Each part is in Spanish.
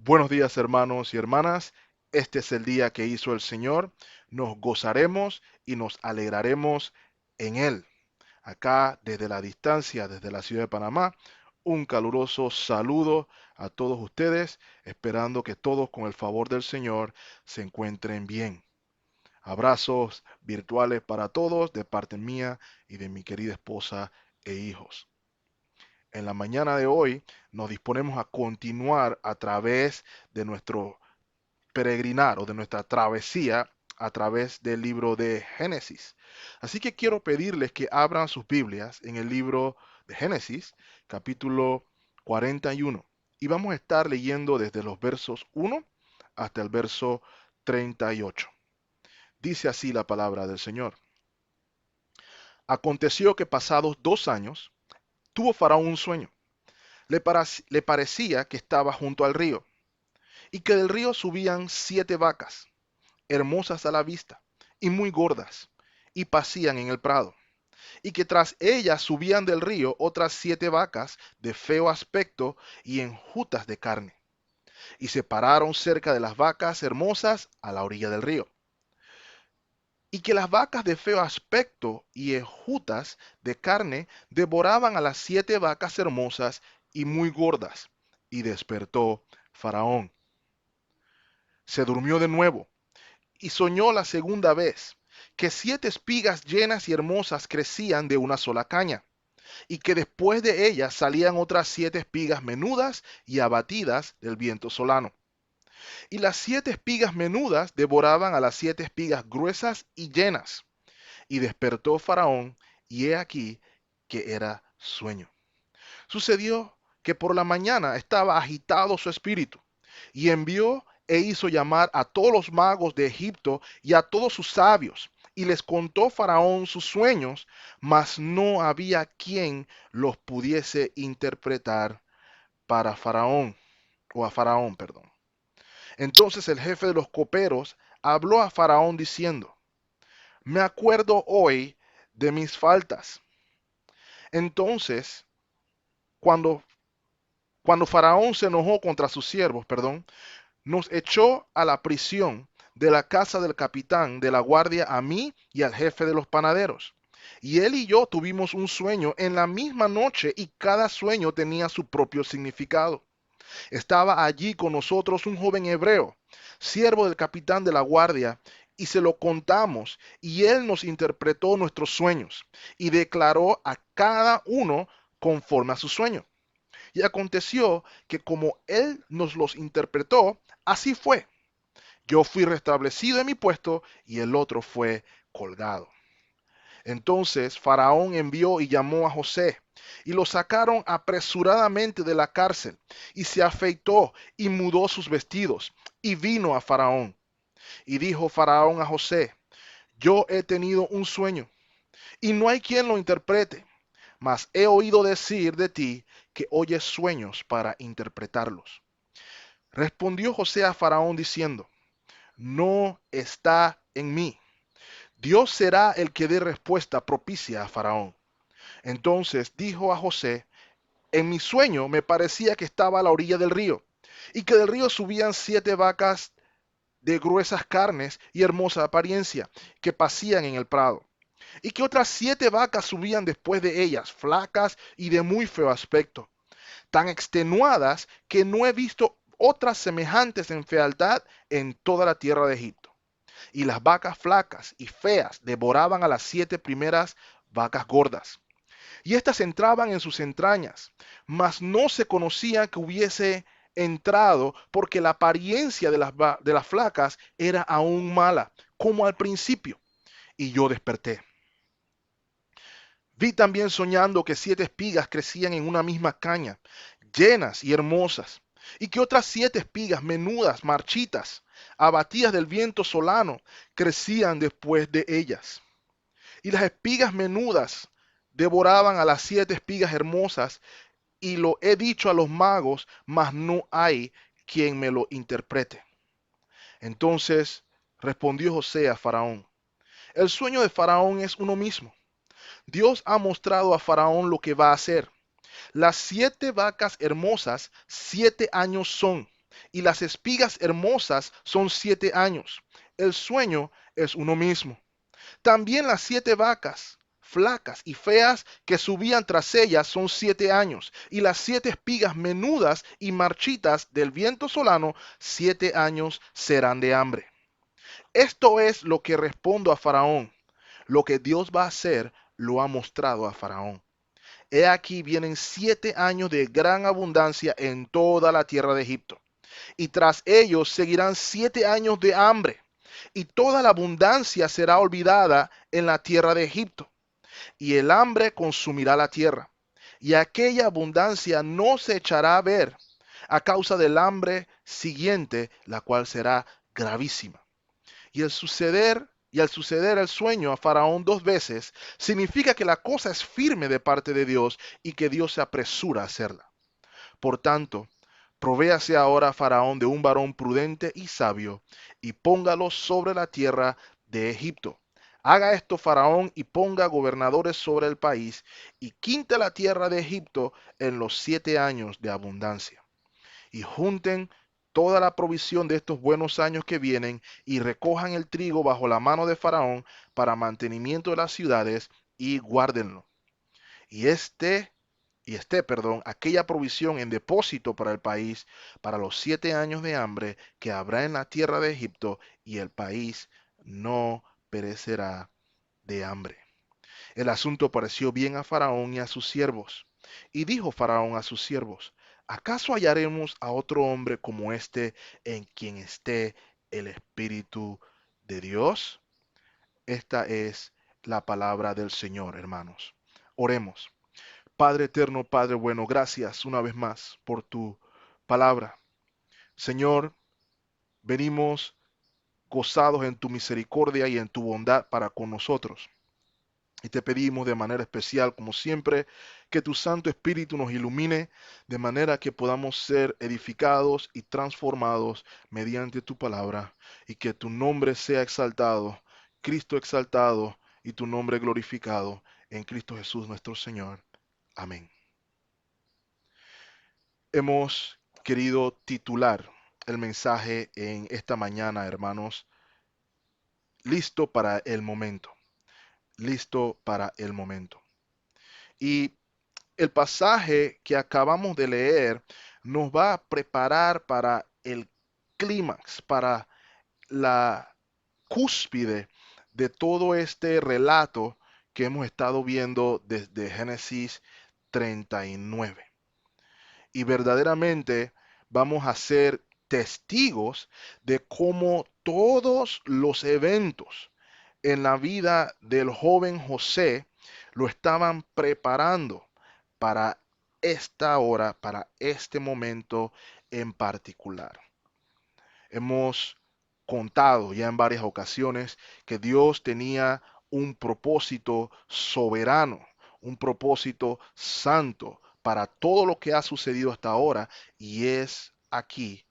Buenos días, hermanos y hermanas. Este es el día que hizo el Señor. Nos gozaremos y nos alegraremos en Él. Acá, desde la distancia, desde la ciudad de Panamá, un caluroso saludo a todos ustedes, esperando que todos, con el favor del Señor, se encuentren bien. Abrazos virtuales para todos de parte mía y de mi querida esposa e hijos. En la mañana de hoy nos disponemos a continuar a través de nuestro peregrinar o de nuestra travesía a través del libro de Génesis. Así que quiero pedirles que abran sus Biblias en el libro de Génesis, capítulo 41. Y vamos a estar leyendo desde los versos 1 hasta el verso 38. Dice así la palabra del Señor. Aconteció que pasados 2 años, tuvo Faraón un sueño. Le parecía que estaba junto al río y que del río subían 7 vacas hermosas a la vista y muy gordas, y pacían en el prado, y que tras ellas subían del río otras 7 vacas de feo aspecto y enjutas de carne, y se pararon cerca de las vacas hermosas a la orilla del río. Y que las vacas de feo aspecto y enjutas de carne devoraban a las 7 vacas hermosas y muy gordas, y despertó Faraón. Se durmió de nuevo y soñó la segunda vez que 7 espigas llenas y hermosas crecían de una sola caña, y que después de ellas salían otras 7 espigas menudas y abatidas del viento solano. Y las 7 espigas menudas devoraban a las 7 espigas gruesas y llenas. Y despertó Faraón, y he aquí que era sueño. Sucedió que por la mañana estaba agitado su espíritu, y envió e hizo llamar a todos los magos de Egipto y a todos sus sabios, y les contó Faraón sus sueños, mas no había quien los pudiese interpretar para Faraón, o a Faraón, perdón. Entonces el jefe de los coperos habló a Faraón diciendo: Me acuerdo hoy de mis faltas. Entonces, cuando, cuando Faraón se enojó contra sus siervos, perdón, nos echó a la prisión de la casa del capitán de la guardia, a mí y al jefe de los panaderos. Y él y yo tuvimos un sueño en la misma noche, y cada sueño tenía su propio significado. Estaba allí con nosotros un joven hebreo, siervo del capitán de la guardia, y se lo contamos, y él nos interpretó nuestros sueños y declaró a cada uno conforme a su sueño. Y aconteció que como él nos los interpretó, así fue. Yo fui restablecido en mi puesto y el otro fue colgado. Entonces Faraón envió y llamó a José, y lo sacaron apresuradamente de la cárcel, y se afeitó y mudó sus vestidos, y vino a Faraón. Y dijo Faraón a José: Yo he tenido un sueño, y no hay quien lo interprete, mas he oído decir de ti que oyes sueños para interpretarlos. Respondió José a Faraón diciendo: No está en mí. Dios será el que dé respuesta propicia a Faraón. Entonces dijo a José: En mi sueño me parecía que estaba a la orilla del río, y que del río subían 7 vacas de gruesas carnes y hermosa apariencia, que pacían en el prado, y que otras 7 vacas subían después de ellas, flacas y de muy feo aspecto, tan extenuadas que no he visto otras semejantes en fealdad en toda la tierra de Egipto. Y las vacas flacas y feas devoraban a las 7 primeras vacas gordas. Y éstas entraban en sus entrañas, mas no se conocía que hubiese entrado, porque la apariencia de las flacas era aún mala, como al principio. Y yo desperté. Vi también soñando que 7 espigas crecían en una misma caña, llenas y hermosas, y que otras 7 espigas menudas, marchitas, abatidas del viento solano, crecían después de ellas. Y las espigas menudas devoraban a las 7 espigas hermosas, y lo he dicho a los magos, mas no hay quien me lo interprete. Entonces respondió José a Faraón: El sueño de Faraón es uno mismo. Dios ha mostrado a Faraón lo que va a hacer. Las 7 vacas hermosas 7 años son, y las espigas hermosas son 7 años. El sueño es uno mismo. También las 7 vacas flacas y feas que subían tras ellas son 7 años, y las 7 espigas menudas y marchitas del viento solano, 7 años serán de hambre. Esto es lo que respondo a Faraón. Lo que Dios va a hacer lo ha mostrado a Faraón. He aquí vienen 7 años de gran abundancia en toda la tierra de Egipto, y tras ellos seguirán 7 años de hambre, y toda la abundancia será olvidada en la tierra de Egipto, y el hambre consumirá la tierra, y aquella abundancia no se echará a ver a causa del hambre siguiente, la cual será gravísima. Y al suceder el sueño a Faraón 2 veces, significa que la cosa es firme de parte de Dios y que Dios se apresura a hacerla. Por tanto, provéase ahora a Faraón de un varón prudente y sabio, y póngalo sobre la tierra de Egipto. Haga esto Faraón y ponga gobernadores sobre el país, y quinte la tierra de Egipto en los 7 años de abundancia, y junten toda la provisión de estos buenos años que vienen, y recojan el trigo bajo la mano de Faraón para mantenimiento de las ciudades, y guárdenlo. Y aquella provisión en depósito para el país, para los 7 años de hambre que habrá en la tierra de Egipto, y el país no perecerá de hambre. El asunto pareció bien a Faraón y a sus siervos. Y dijo Faraón a sus siervos: ¿acaso hallaremos a otro hombre como este en quien esté el Espíritu de Dios? Esta es la palabra del Señor, hermanos. Oremos. Padre eterno, Padre bueno, gracias una vez más por tu palabra. Señor, venimos gozados en tu misericordia y en tu bondad para con nosotros. Y te pedimos de manera especial, como siempre, que tu Santo Espíritu nos ilumine de manera que podamos ser edificados y transformados mediante tu palabra, y que tu nombre sea exaltado, Cristo exaltado y tu nombre glorificado en Cristo Jesús nuestro Señor. Amén. Hemos querido titular el mensaje en esta mañana, hermanos, listo para el momento, listo para el momento. Y el pasaje que acabamos de leer nos va a preparar para el clímax, para la cúspide de todo este relato que hemos estado viendo desde Génesis 39. Y verdaderamente vamos a ser testigos de cómo todos los eventos en la vida del joven José lo estaban preparando para esta hora, para este momento en particular. Hemos contado ya en varias ocasiones que Dios tenía un propósito soberano, un propósito santo para todo lo que ha sucedido hasta ahora, y es aquí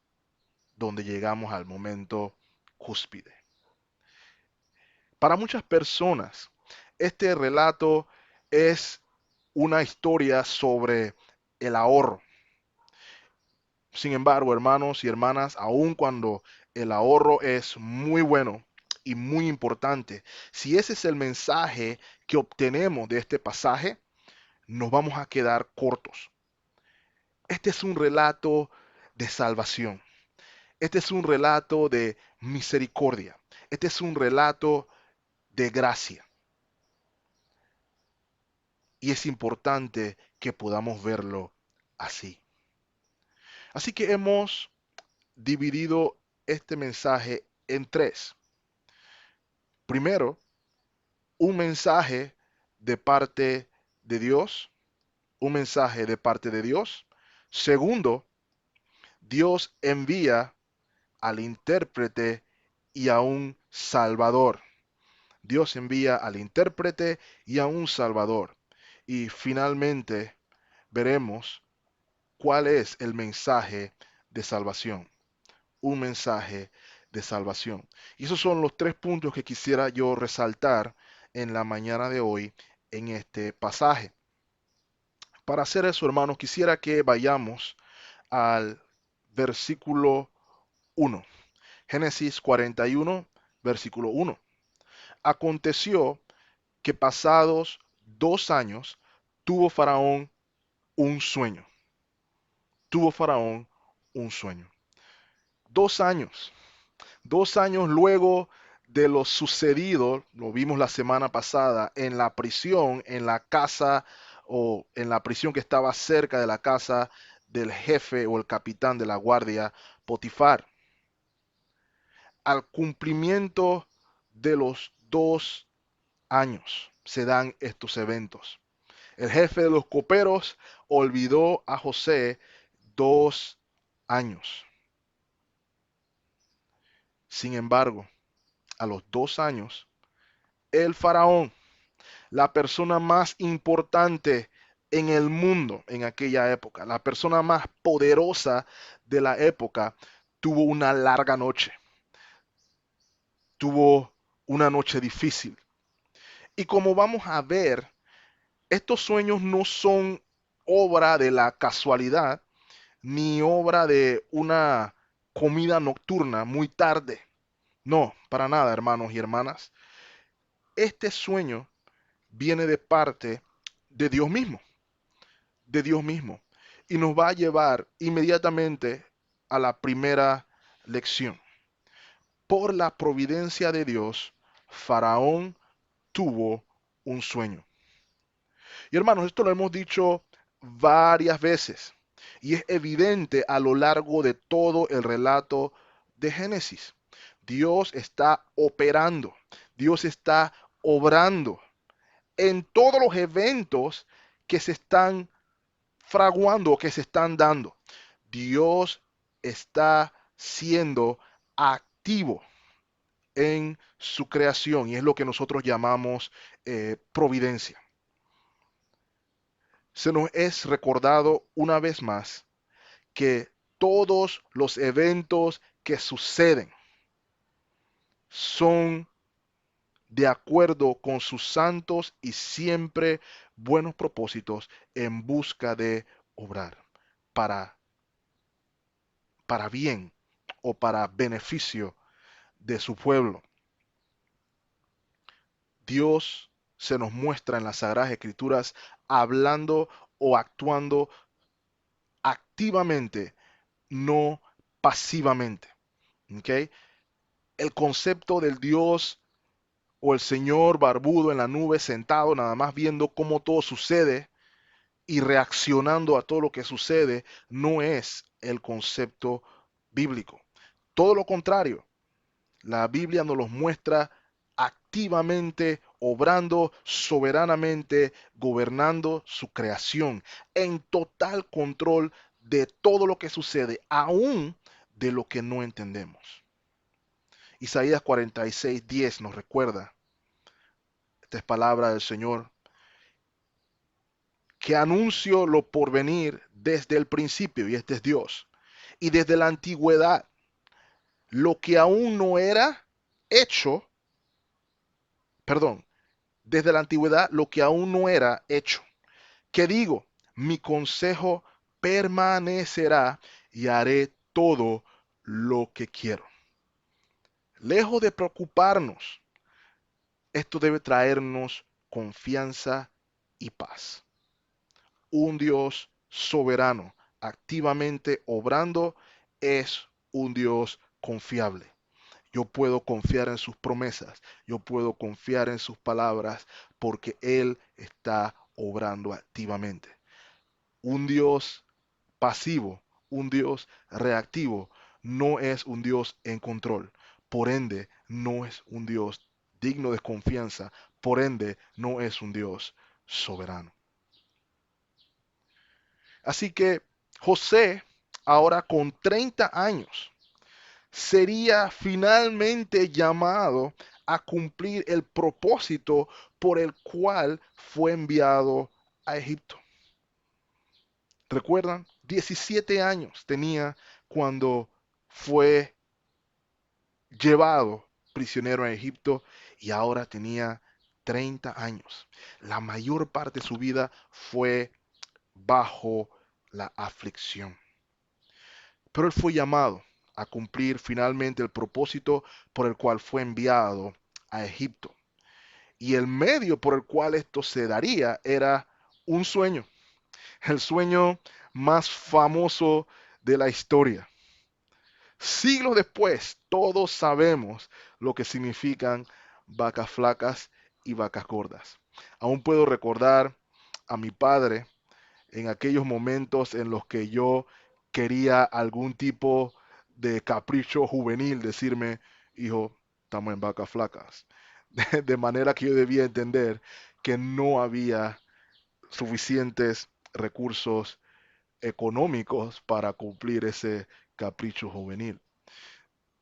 donde llegamos al momento cúspide. Para muchas personas, este relato es una historia sobre el ahorro. Sin embargo, hermanos y hermanas, aun cuando el ahorro es muy bueno y muy importante, si ese es el mensaje que obtenemos de este pasaje, nos vamos a quedar cortos. Este es un relato de salvación. Este es un relato de misericordia. Este es un relato de gracia. Y es importante que podamos verlo así. Así que hemos dividido este mensaje en tres. Primero, un mensaje de parte de Dios, un mensaje de parte de Dios. Segundo, Dios envía al intérprete y a un salvador. Dios envía al intérprete y a un salvador. Y finalmente veremos cuál es el mensaje de salvación. Un mensaje de salvación. Y esos son los tres puntos que quisiera yo resaltar en la mañana de hoy en este pasaje. Para hacer eso, hermanos, quisiera que vayamos al versículo 1. Génesis 41, versículo 1. Aconteció que pasados 2 años tuvo Faraón un sueño. Tuvo Faraón un sueño. 2 años. 2 años luego de lo sucedido, lo vimos la semana pasada, en la prisión, en la casa o en la prisión que estaba cerca de la casa del jefe o el capitán de la guardia, Potifar. Al cumplimiento de los 2 años se dan estos eventos. El jefe de los coperos olvidó a José 2 años. Sin embargo, a los 2 años, el faraón, la persona más importante en el mundo en aquella época, la persona más poderosa de la época, tuvo una larga noche, tuvo una noche difícil. Y como vamos a ver, estos sueños no son obra de la casualidad, ni obra de una comida nocturna muy tarde. No, para nada, hermanos y hermanas. Este sueño viene de parte de Dios mismo, de Dios mismo. Y nos va a llevar inmediatamente a la primera lección. Por la providencia de Dios, Faraón tuvo un sueño. Y hermanos, esto lo hemos dicho varias veces. Y es evidente a lo largo de todo el relato de Génesis. Dios está operando, Dios está obrando en todos los eventos que se están fraguando o que se están dando. Dios está siendo activo en su creación y es lo que nosotros llamamos providencia. Se nos es recordado una vez más que todos los eventos que suceden son de acuerdo con sus santos y siempre buenos propósitos en busca de obrar para, para bien o para beneficio de su pueblo. Dios se nos muestra en las Sagradas Escrituras hablando o actuando activamente, no pasivamente. ¿Ok? El concepto del Dios o el Señor barbudo en la nube sentado nada más viendo cómo todo sucede y reaccionando a todo lo que sucede no es el concepto bíblico. Todo lo contrario, la Biblia nos los muestra activamente, obrando soberanamente, gobernando su creación, en total control de todo lo que sucede, aún de lo que no entendemos. Isaías 46:10 nos recuerda, esta es palabra del Señor, que anuncio lo por venir desde el principio, y este es Dios, y desde la antigüedad, lo que aún no era hecho, perdón, desde la antigüedad, lo que aún no era hecho. Que digo, mi consejo permanecerá y haré todo lo que quiero. Lejos de preocuparnos, esto debe traernos confianza y paz. Un Dios soberano, activamente obrando, es un Dios confiable. Yo puedo confiar en sus promesas, yo puedo confiar en sus palabras, porque Él está obrando activamente. Un Dios pasivo, un Dios reactivo, no es un Dios en control. Por ende, no es un Dios digno de confianza. Por ende, no es un Dios soberano. Así que José, ahora con 30 años, sería finalmente llamado a cumplir el propósito por el cual fue enviado a Egipto. ¿Recuerdan? 17 años tenía cuando fue llevado prisionero a Egipto y ahora tenía 30 años. La mayor parte de su vida fue bajo la aflicción. Pero él fue llamado. a cumplir finalmente el propósito por el cual fue enviado a Egipto. Y el medio por el cual esto se daría era un sueño, el sueño más famoso de la historia. Siglos después, todos sabemos lo que significan vacas flacas y vacas gordas. Aún puedo recordar a mi padre en aquellos momentos en los que yo quería algún tipo de capricho juvenil, decirme, hijo, estamos en vacas flacas. De manera que yo debía entender que no había suficientes recursos económicos para cumplir ese capricho juvenil.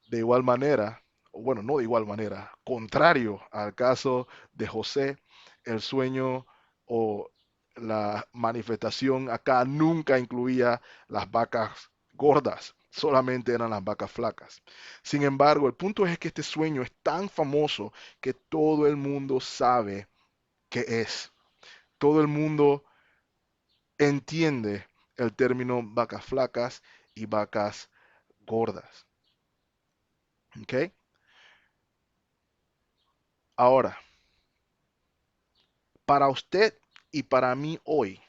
De igual manera, o bueno, no de igual manera, contrario al caso de José, el sueño o la manifestación acá nunca incluía las vacas gordas, solamente eran las vacas flacas. Sin embargo, el punto es que este sueño es tan famoso que todo el mundo sabe qué es. Todo el mundo entiende el término vacas flacas y vacas gordas. ¿Ok? Ahora, para usted y para mí hoy,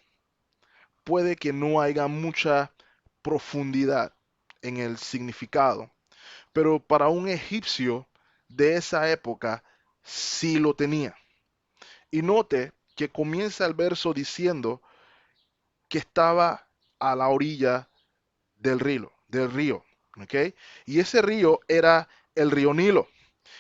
puede que no haya mucha profundidad en el significado, pero para un egipcio de esa época sí lo tenía. Y note que comienza el verso diciendo que estaba a la orilla del río, ¿ok? Y ese río era el río Nilo.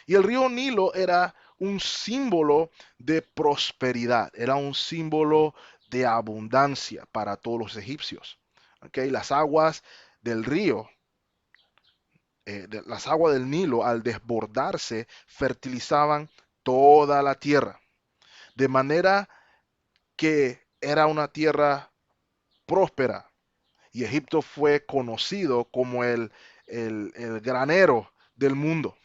Y el río Nilo era un símbolo de prosperidad, era un símbolo de abundancia para todos los egipcios. ¿Ok? Las aguas del río, las aguas del Nilo, al desbordarse, fertilizaban toda la tierra. De manera que era una tierra próspera. Y Egipto fue conocido como el granero del mundo.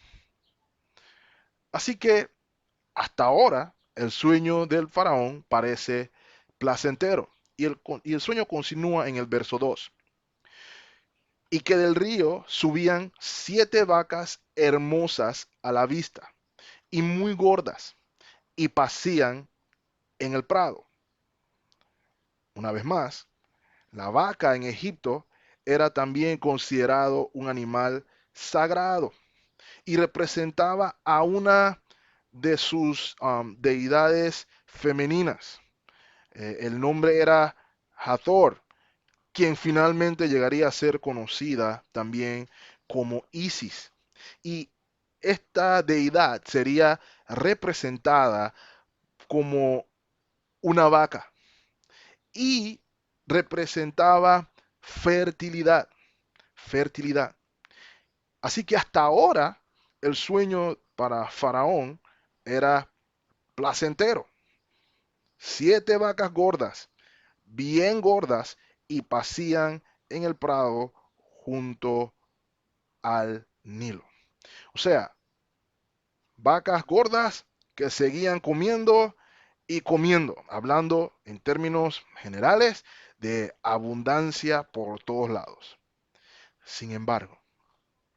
Así que hasta ahora, el sueño del faraón parece placentero. Y el sueño continúa en el verso 2. Y que del río subían 7 vacas hermosas a la vista y muy gordas y pasían en el prado. Una vez más, la vaca en Egipto era también considerado un animal sagrado y representaba a una de sus deidades femeninas. El nombre era Hathor, quien finalmente llegaría a ser conocida también como Isis. Y esta deidad sería representada como una vaca y representaba fertilidad, fertilidad. Así que hasta ahora el sueño para Faraón era placentero. 7 vacas gordas, bien gordas, y pasían en el prado junto al Nilo. O sea, vacas gordas que seguían comiendo y comiendo, hablando en términos generales de abundancia por todos lados. Sin embargo,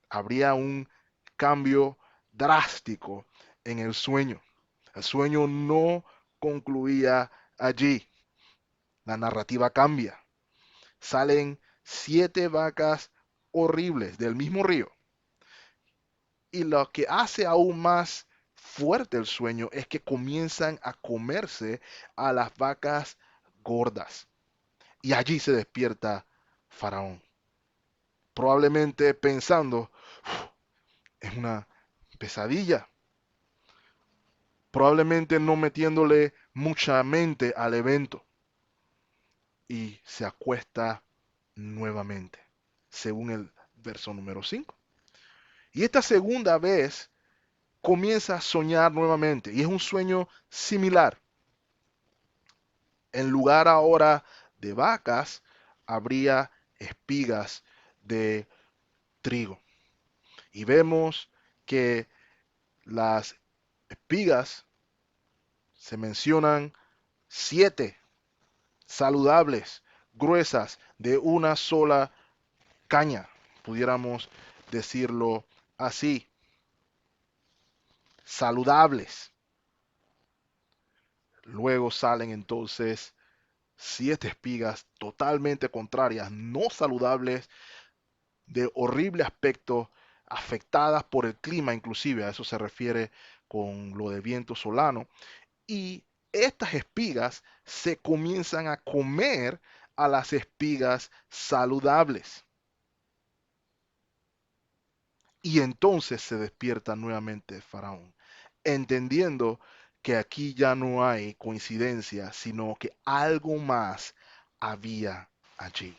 habría un cambio drástico en el sueño. El sueño no concluía allí. La narrativa cambia. Salen 7 vacas horribles del mismo río. Y lo que hace aún más fuerte el sueño es que comienzan a comerse a las vacas gordas. Y allí se despierta Faraón, probablemente pensando, es una pesadilla, probablemente no metiéndole mucha mente al evento. Y se acuesta nuevamente, según el verso número 5. Y esta segunda vez comienza a soñar nuevamente y es un sueño similar. En lugar ahora de vacas, habría espigas de trigo. Y vemos que las espigas se mencionan 7 saludables, gruesas, de una sola caña, pudiéramos decirlo así, saludables. Luego salen entonces 7 espigas totalmente contrarias, no saludables, de horrible aspecto, afectadas por el clima, inclusive a eso se refiere con lo de viento solano. Y estas espigas se comienzan a comer a las espigas saludables. Y entonces se despierta nuevamente Faraón, entendiendo que aquí ya no hay coincidencia, sino que algo más había allí.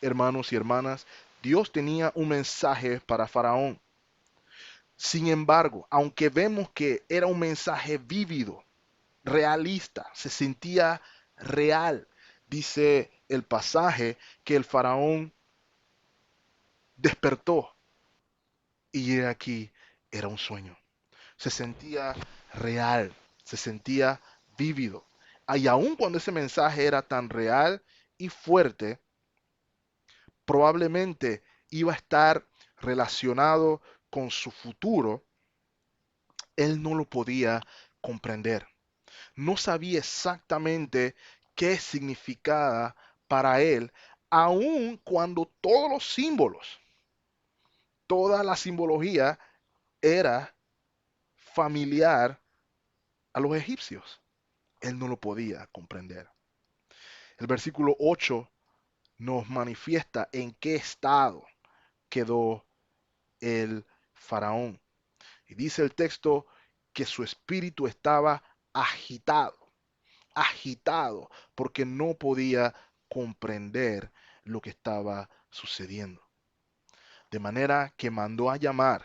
Hermanos y hermanas, Dios tenía un mensaje para Faraón. Sin embargo, aunque vemos que era un mensaje vívido, realista, se sentía real, dice el pasaje que el Faraón despertó y he aquí era un sueño. Se sentía real, se sentía vívido. Y aun cuando ese mensaje era tan real y fuerte, probablemente iba a estar relacionado con su futuro, él no lo podía comprender. No sabía exactamente qué significaba para él, aun cuando todos los símbolos, toda la simbología era familiar a los egipcios. Él no lo podía comprender. El versículo 8 nos manifiesta en qué estado quedó el faraón. Y dice el texto que su espíritu estaba agitado, agitado, porque no podía comprender lo que estaba sucediendo. De manera que mandó a llamar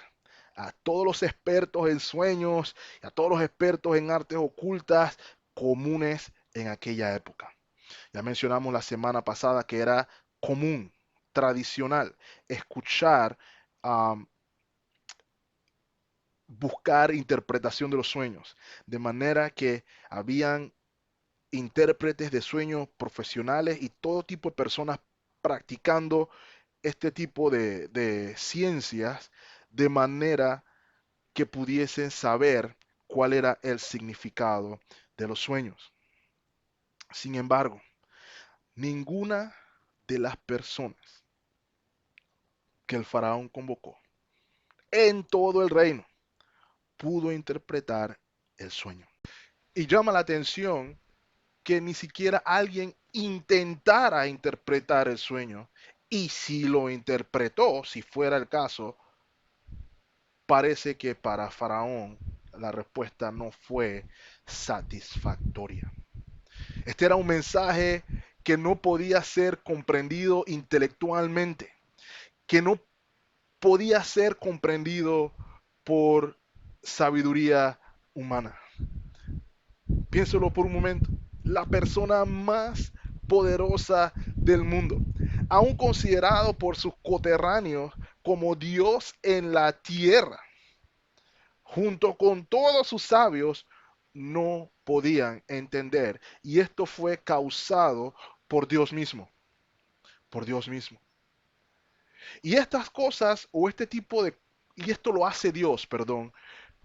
a todos los expertos en sueños y a todos los expertos en artes ocultas comunes en aquella época. Ya mencionamos la semana pasada que era común, tradicional, escuchar, um, buscar interpretación de los sueños. De manera que habían intérpretes de sueños profesionales y todo tipo de personas practicando este tipo de ciencias de manera que pudiesen saber cuál era el significado de los sueños. Sin embargo, ninguna de las personas que el faraón convocó en todo el reino pudo interpretar el sueño. Y llama la atención que ni siquiera alguien intentara interpretar el sueño. Y si lo interpretó, si fuera el caso, parece que para Faraón la respuesta no fue satisfactoria. Este era un mensaje que no podía ser comprendido intelectualmente, que no podía ser comprendido por sabiduría humana. Piénselo por un momento. La persona más poderosa del mundo, aún considerado por sus coterráneos como Dios en la tierra, junto con todos sus sabios, no podían entender. Y esto fue causado por Dios mismo, por Dios mismo. Y estas cosas, o este tipo de, y esto lo hace Dios, perdón,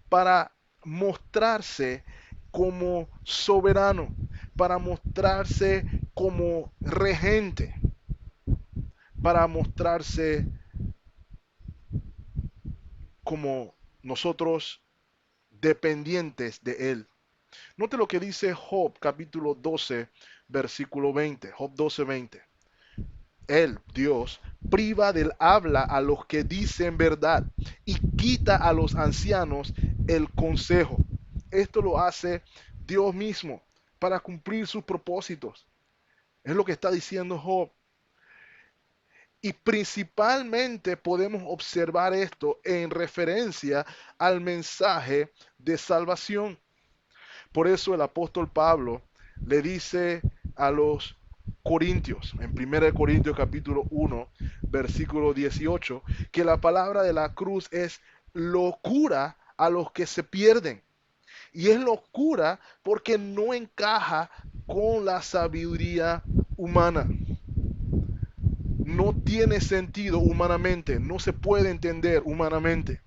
para mostrarse como soberano, para mostrarse como regente, para mostrarse como nosotros dependientes de Él. Note lo que dice Job capítulo 12, versículo 20. Job 12, 20. Él, Dios, priva del habla a los que dicen verdad y quita a los ancianos el consejo. Esto lo hace Dios mismo para cumplir sus propósitos. Es lo que está diciendo Job. Y principalmente podemos observar esto en referencia al mensaje de salvación. Por eso el apóstol Pablo le dice a los Corintios, en 1 Corintios capítulo 1, versículo 18, que la palabra de la cruz es locura a los que se pierden. Y es locura porque no encaja con la sabiduría humana. no tiene sentido humanamente, no se puede entender humanamente.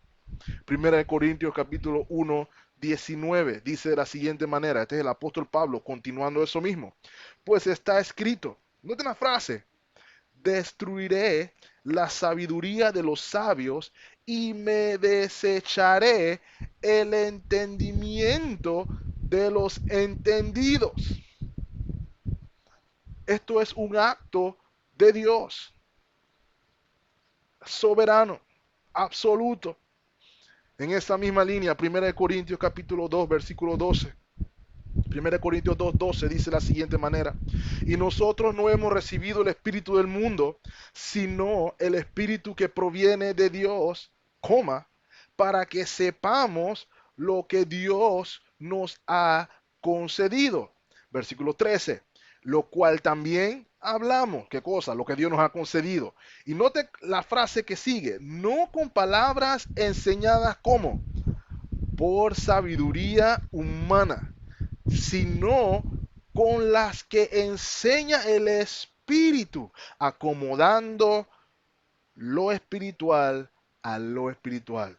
Primera de Corintios capítulo 1, 19 dice de la siguiente manera, este es el apóstol Pablo continuando eso mismo, pues está escrito, noten la frase, destruiré la sabiduría de los sabios y me desecharé el entendimiento de los entendidos. Esto es un acto de Dios, soberano, absoluto. En esa misma línea, 1 Corintios capítulo 2, versículo 12. 1 Corintios 2:12 dice de la siguiente manera, y nosotros no hemos recibido el espíritu del mundo, sino el espíritu que proviene de Dios, coma, para que sepamos lo que Dios nos ha concedido. Versículo 13, lo cual también hablamos, ¿qué cosa? Lo que Dios nos ha concedido. Y note la frase que sigue, no con palabras enseñadas como por sabiduría humana, sino con las que enseña el Espíritu, acomodando lo espiritual a lo espiritual.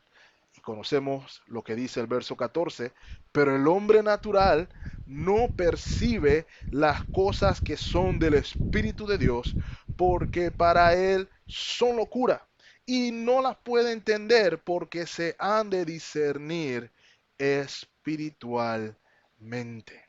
Y conocemos lo que dice el verso 14, pero el hombre natural no percibe las cosas que son del Espíritu de Dios, porque para él son locura, y no las puede entender porque se han de discernir espiritualmente.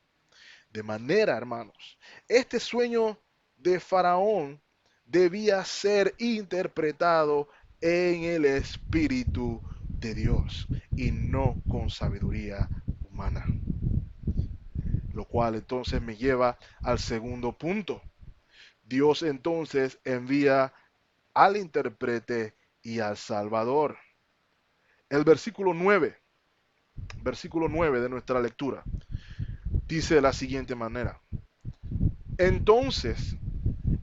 De manera, hermanos, este sueño de Faraón debía ser interpretado en el Espíritu de Dios y no con sabiduría humana. Lo cual entonces me lleva al segundo punto. Dios entonces envía al intérprete y al Salvador. El versículo 9 de nuestra lectura, dice de la siguiente manera. Entonces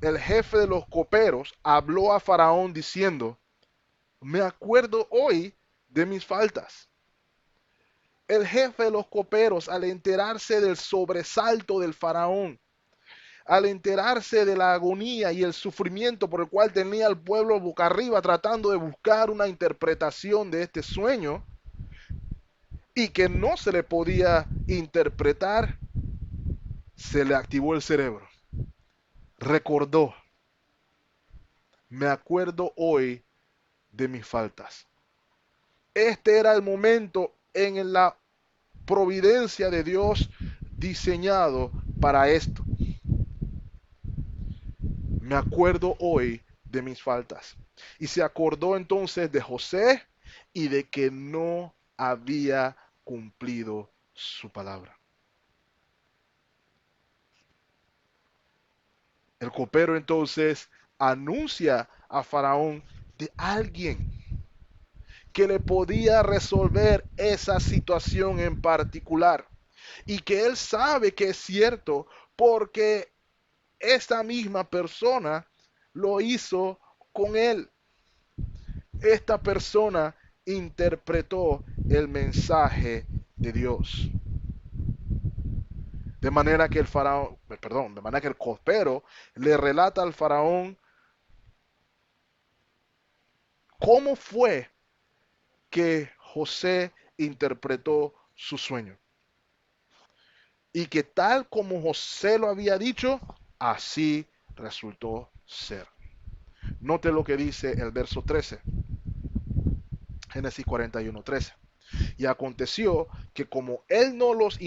el jefe de los coperos habló a Faraón diciendo, me acuerdo hoy de mis faltas. El jefe de los coperos, al enterarse del sobresalto del Faraón, al enterarse de la agonía y el sufrimiento por el cual tenía el pueblo boca arriba tratando de buscar una interpretación de este sueño y que no se le podía interpretar, se le activó el cerebro. Recordó, me acuerdo hoy de mis faltas. Este era el momento en la providencia de Dios diseñado para esto. Me acuerdo hoy de mis faltas. Y se acordó entonces de José y de que no había cumplido su palabra. El copero entonces anuncia a Faraón de alguien que le podía resolver esa situación en particular. Y que él sabe que es cierto porque esta misma persona lo hizo con él. Esta persona interpretó el mensaje de Dios. De manera que el faraón, perdón, de manera que el copero le relata al faraón cómo fue que José interpretó su sueño. Y que tal como José lo había dicho, así resultó ser. Note lo que dice el verso 13. Génesis 41:13. Y aconteció que como él nos los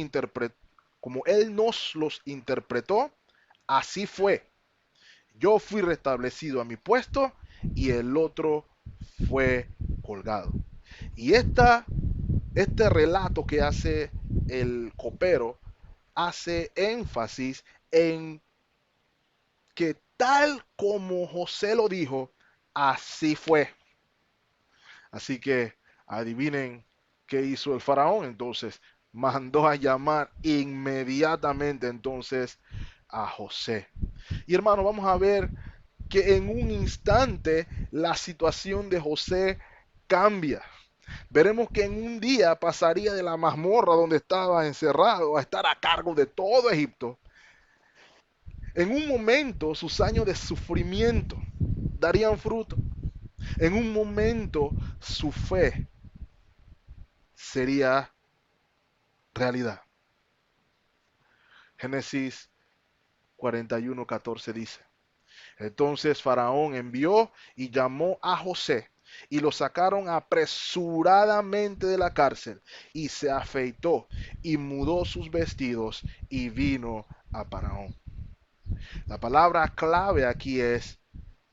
interpretó, así fue. Yo fui restablecido a mi puesto y el otro fue colgado. Y este relato que hace el copero hace énfasis en que tal como José lo dijo, así fue. Así que adivinen qué hizo el faraón. Entonces mandó a llamar inmediatamente entonces a José. Y hermano, vamos a ver que en un instante la situación de José cambia. Veremos que en un día pasaría de la mazmorra donde estaba encerrado a estar a cargo de todo Egipto. En un momento sus años de sufrimiento darían fruto. En un momento su fe sería realidad. Génesis 41:14 dice: entonces Faraón envió y llamó a José, y lo sacaron apresuradamente de la cárcel, y se afeitó y mudó sus vestidos y vino a Faraón. La palabra clave aquí es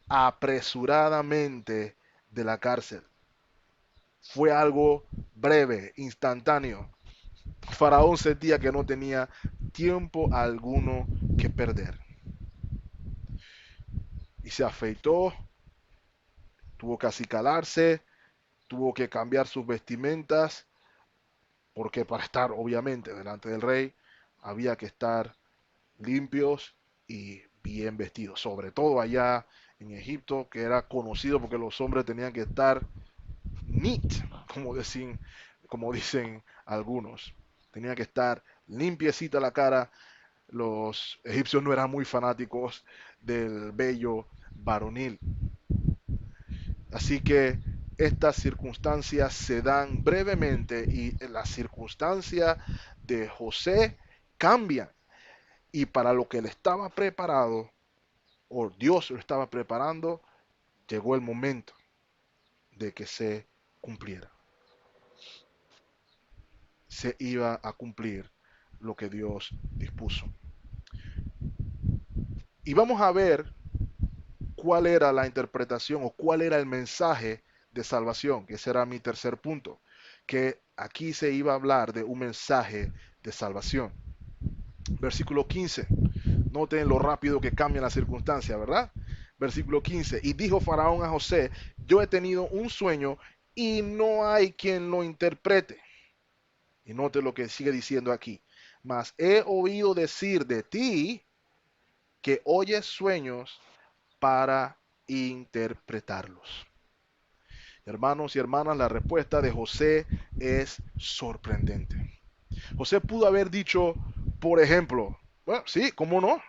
apresuradamente de la cárcel. Fue algo breve, instantáneo. Faraón sentía que no tenía tiempo alguno que perder. Y se afeitó, tuvo que acicalarse, tuvo que cambiar sus vestimentas, porque para estar obviamente delante del rey había que estar limpios y bien vestidos, sobre todo allá en Egipto, que era conocido porque los hombres tenían que estar neat, como dicen algunos. Tenía que estar limpiecita la cara. Los egipcios no eran muy fanáticos del vello varonil. Así que estas circunstancias se dan brevemente y las circunstancias de José cambian. Y para lo que él estaba preparado, o Dios lo estaba preparando, llegó el momento de que se cumpliera. Se iba a cumplir lo que Dios dispuso. Y vamos a ver cuál era la interpretación o cuál era el mensaje de salvación, que ese era mi tercer punto, que aquí se iba a hablar de un mensaje de salvación. Versículo 15, noten lo rápido que cambian las circunstancias, ¿verdad? Versículo 15, y dijo Faraón a José, yo he tenido un sueño y no hay quien lo interprete. Y note lo que sigue diciendo aquí, mas he oído decir de ti que oyes sueños para interpretarlos. Hermanos y hermanas, la respuesta de José es sorprendente. José pudo haber dicho, por ejemplo, bueno, sí, ¿cómo no?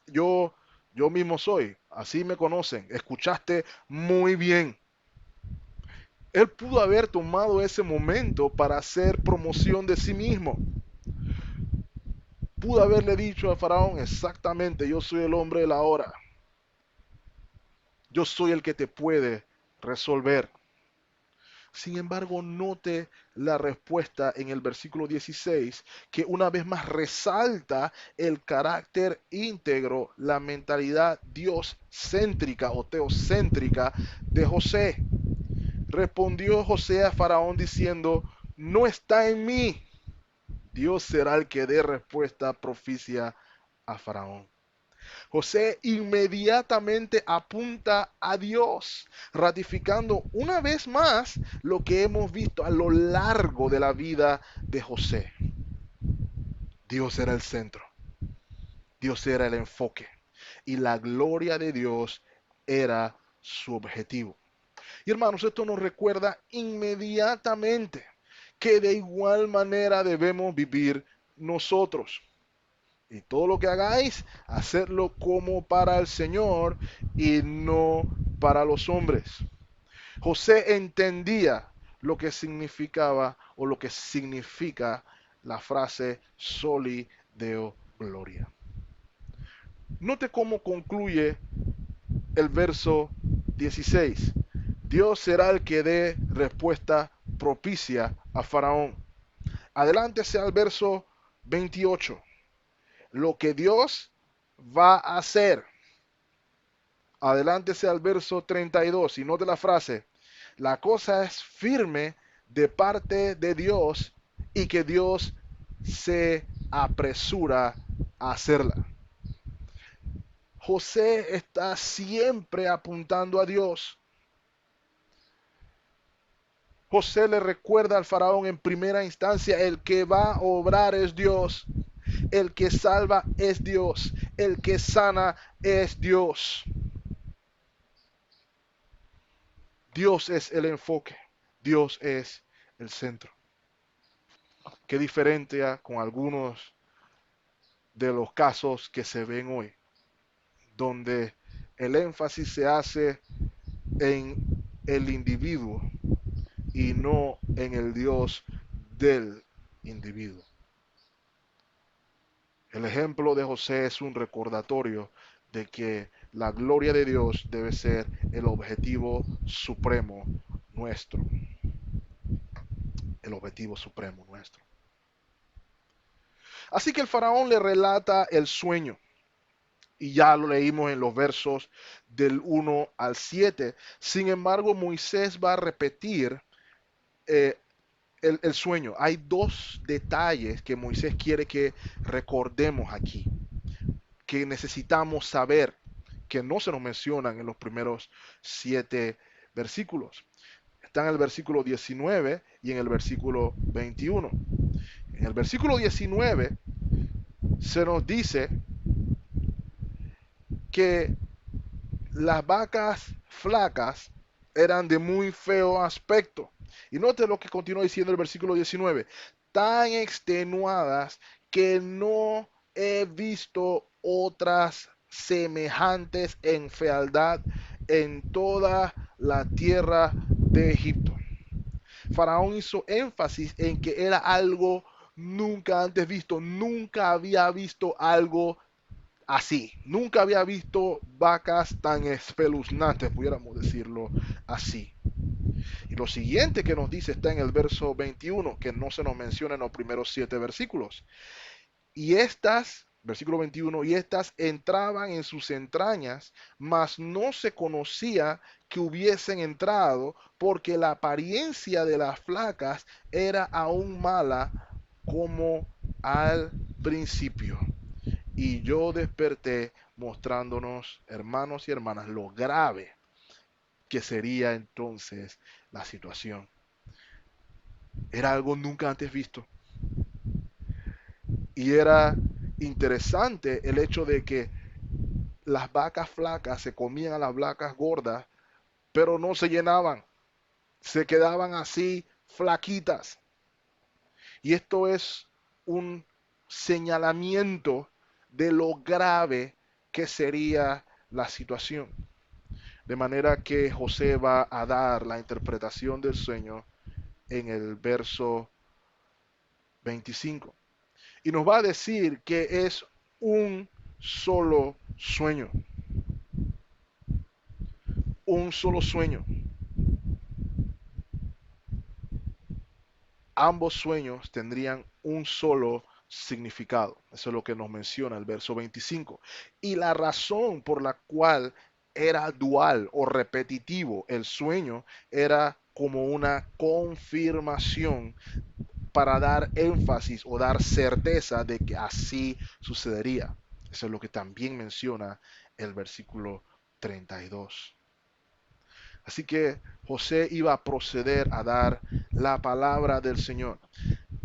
Yo, yo mismo soy, así me conocen, escuchaste muy bien. Él pudo haber tomado ese momento para hacer promoción de sí mismo. Pudo haberle dicho al faraón, exactamente, yo soy el hombre de la hora. Yo soy el que te puede resolver. Sin embargo, note la respuesta en el versículo 16, que una vez más resalta el carácter íntegro, la mentalidad dios-céntrica o teocéntrica de José. Respondió José a Faraón diciendo, no está en mí. Dios será el que dé respuesta propicia a Faraón. José inmediatamente apunta a Dios, ratificando una vez más lo que hemos visto a lo largo de la vida de José. Dios era el centro, Dios era el enfoque y la gloria de Dios era su objetivo. Y hermanos, esto nos recuerda inmediatamente que de igual manera debemos vivir nosotros. Y todo lo que hagáis, hacedlo como para el Señor y no para los hombres. José entendía lo que significaba o lo que significa la frase soli deo gloria. Note cómo concluye el verso 16. Dios será el que dé respuesta propicia a Faraón. Adelántese al verso 28. Lo que Dios va a hacer. Adelántese al verso 32 y note la frase. La cosa es firme de parte de Dios y que Dios se apresura a hacerla. José está siempre apuntando a Dios. José le recuerda al faraón en primera instancia, el que va a obrar es Dios, el que salva es Dios, el que sana es Dios. Dios es el enfoque, Dios es el centro. Qué diferente con algunos de los casos que se ven hoy, donde el énfasis se hace en el individuo y no en el Dios del individuo. El ejemplo de José es un recordatorio de que la gloria de Dios debe ser el objetivo supremo nuestro. El objetivo supremo nuestro. Así que el faraón le relata el sueño. Y ya lo leímos en los versos del 1 al 7. Sin embargo, Moisés va a repetir eh, el sueño. Hay dos detalles que Moisés quiere que recordemos aquí, que necesitamos saber, que no se nos mencionan en los primeros 7 versículos. Está en el versículo 19 y en el versículo 21. En el versículo 19 se nos dice que las vacas flacas eran de muy feo aspecto. Y note lo que continúa diciendo el versículo 19. Tan extenuadas que no he visto otras semejantes en fealdad en toda la tierra de Egipto. Faraón hizo énfasis en que era algo nunca antes visto, nunca había visto algo así. Nunca había visto vacas tan espeluznantes, pudiéramos decirlo así. Y lo siguiente que nos dice está en el verso 21, que no se nos menciona en los primeros 7 versículos. Y estas, versículo 21, y estas entraban en sus entrañas, mas no se conocía que hubiesen entrado, porque la apariencia de las flacas era aún mala como al principio. Y yo desperté mostrándonos, hermanos y hermanas, lo grave que sería entonces la situación. Era algo nunca antes visto. Y era interesante el hecho de que las vacas flacas se comían a las vacas gordas, pero no se llenaban. Se quedaban así flaquitas. Y esto es un señalamiento de lo grave que sería la situación. De manera que José va a dar la interpretación del sueño en el verso 25. Y nos va a decir que es un solo sueño. Un solo sueño. Ambos sueños tendrían un solo significado. Eso es lo que nos menciona el verso 25. Y la razón por la cual era dual o repetitivo el sueño era como una confirmación para dar énfasis o dar certeza de que así sucedería. Eso es lo que también menciona el versículo 32. Así que José iba a proceder a dar la palabra del Señor.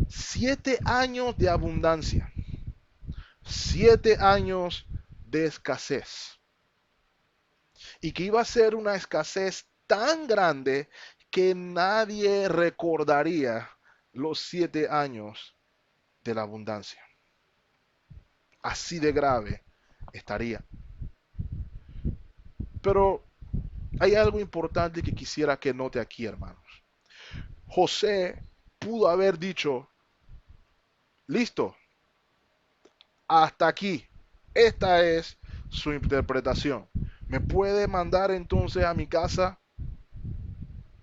7 años de abundancia, 7 años de escasez. Y que iba a ser una escasez tan grande que nadie recordaría los 7 años de la abundancia. Así de grave estaría. Pero hay algo importante que quisiera que note aquí, hermanos. José pudo haber dicho, listo, hasta aquí. Esta es su interpretación. ¿Me puede mandar entonces a mi casa?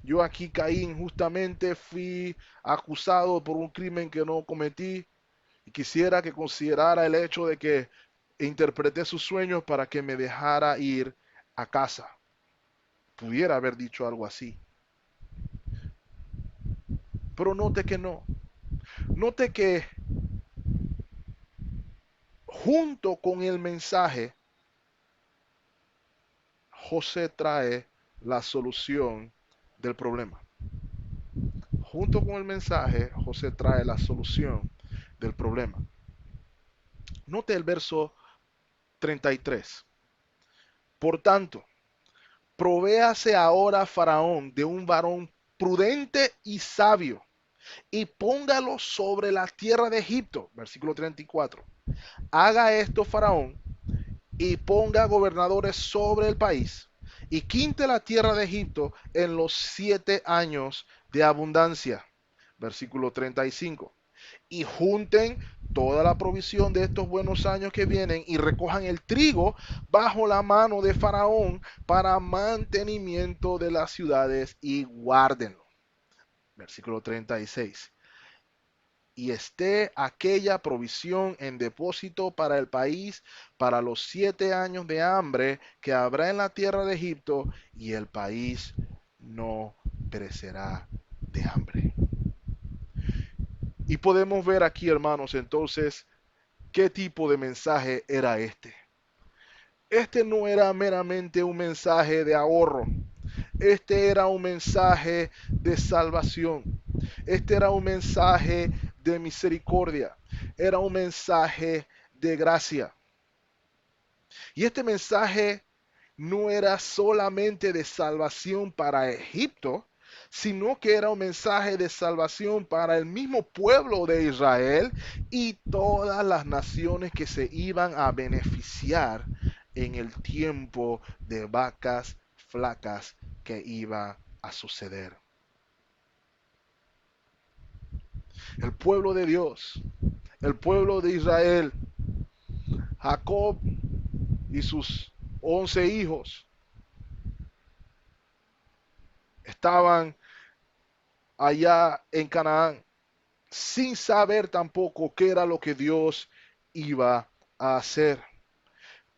Yo aquí caí injustamente, fui acusado por un crimen que no cometí y quisiera que considerara el hecho de que interpreté sus sueños para que me dejara ir a casa. Pudiera haber dicho algo así. Pero note que no. Note que junto con el mensaje, José trae la solución del problema. Junto con el mensaje, José trae la solución del problema. Note el verso 33. Por tanto, provéase ahora Faraón de un varón prudente y sabio, y póngalo sobre la tierra de Egipto. Versículo 34. Haga esto Faraón, y ponga gobernadores sobre el país, y quinte la tierra de Egipto en los 7 años de abundancia. Versículo 35. Y junten toda la provisión de estos buenos años que vienen y recojan el trigo bajo la mano de Faraón para mantenimiento de las ciudades y guárdenlo. Versículo 36. Y esté aquella provisión en depósito para el país para los 7 años de hambre que habrá en la tierra de Egipto, y el país no perecerá de hambre. Y podemos ver aquí, hermanos, entonces, qué tipo de mensaje era este. Este no era meramente un mensaje de ahorro. Este era un mensaje de salvación. Este era un mensaje de misericordia. Era un mensaje de gracia. Y este mensaje no era solamente de salvación para Egipto, sino que era un mensaje de salvación para el mismo pueblo de Israel y todas las naciones que se iban a beneficiar en el tiempo de vacas flacas que iba a suceder. El pueblo de Dios, el pueblo de Israel, Jacob y sus 11 hijos estaban allá en Canaán, sin saber tampoco qué era lo que Dios iba a hacer.